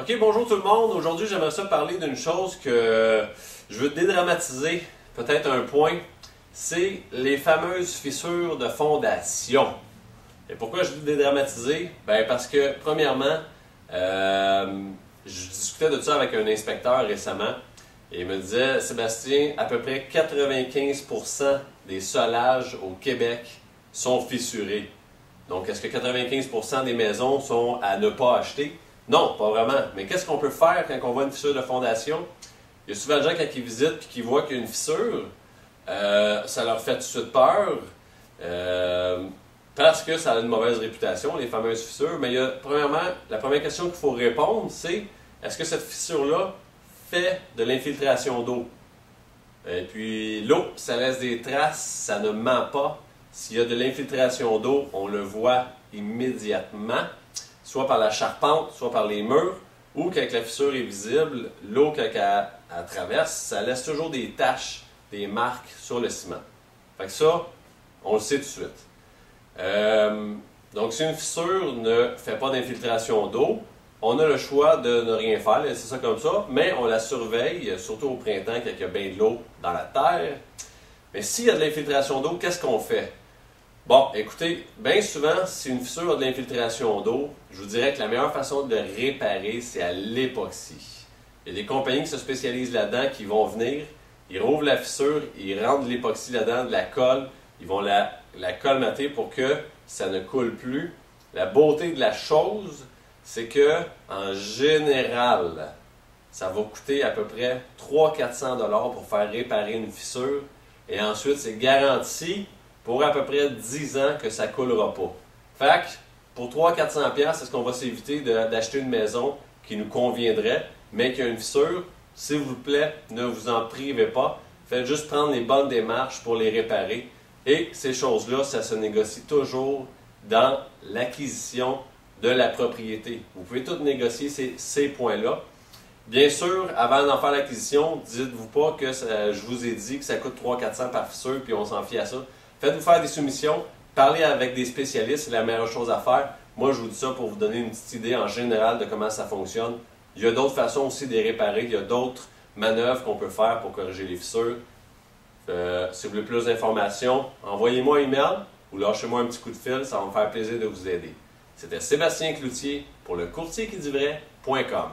Ok, bonjour tout le monde. Aujourd'hui, j'aimerais ça parler d'une chose que je veux dédramatiser, peut-être un point. C'est les fameuses fissures de fondation. Et pourquoi je dis dédramatiser? Ben parce que, premièrement, je discutais de ça avec un inspecteur récemment et il me disait, Sébastien, à peu près 95% des solages au Québec sont fissurés. Donc, est-ce que 95% des maisons sont à ne pas acheter? Non, pas vraiment. Mais qu'est-ce qu'on peut faire quand on voit une fissure de fondation? Il y a souvent des gens quand ils visitent et qui voient qu'il y a une fissure, ça leur fait tout de suite peur parce que ça a une mauvaise réputation, les fameuses fissures. Mais premièrement, la première question qu'il faut répondre, c'est est-ce que cette fissure-là fait de l'infiltration d'eau? Et puis l'eau, ça laisse des traces, ça ne ment pas. S'il y a de l'infiltration d'eau, on le voit immédiatement, soit par la charpente, soit par les murs, ou quand la fissure est visible, l'eau, quand elle traverse, ça laisse toujours des taches, des marques sur le ciment. Fait que ça, on le sait tout de suite. Donc, si une fissure ne fait pas d'infiltration d'eau, on a le choix de ne rien faire, laisser ça comme ça, mais on la surveille, surtout au printemps, quand il y a bien de l'eau dans la terre. Mais s'il y a de l'infiltration d'eau, qu'est-ce qu'on fait? Bon, écoutez, bien souvent, si une fissure a de l'infiltration d'eau, je vous dirais que la meilleure façon de le réparer, c'est à l'époxy. Il y a des compagnies qui se spécialisent là-dedans qui vont venir, ils rouvrent la fissure, ils rentrent de l'époxy là-dedans, de la colle, ils vont la colmater pour que ça ne coule plus. La beauté de la chose, c'est que, en général, ça va coûter à peu près 300-400 $ pour faire réparer une fissure. Et ensuite, c'est garanti pour à peu près 10 ans que ça ne coulera pas. Fait que, pour 300-400$, est-ce qu'on va s'éviter d'acheter une maison qui nous conviendrait, mais qui a une fissure? S'il vous plaît, ne vous en privez pas. Faites juste prendre les bonnes démarches pour les réparer. Et ces choses-là, ça se négocie toujours dans l'acquisition de la propriété. Vous pouvez tout négocier ces points-là. Bien sûr, avant d'en faire l'acquisition, dites-vous pas que je vous ai dit que ça coûte 300-400$ par fissure, puis on s'en fie à ça. Faites-vous faire des soumissions, parlez avec des spécialistes, c'est la meilleure chose à faire. Moi, je vous dis ça pour vous donner une petite idée en général de comment ça fonctionne. Il y a d'autres façons aussi de les réparer, il y a d'autres manœuvres qu'on peut faire pour corriger les fissures. Si vous voulez plus d'informations, envoyez-moi un email ou lâchez-moi un petit coup de fil, ça va me faire plaisir de vous aider. C'était Sébastien Cloutier pour le courtierquidivrait.com.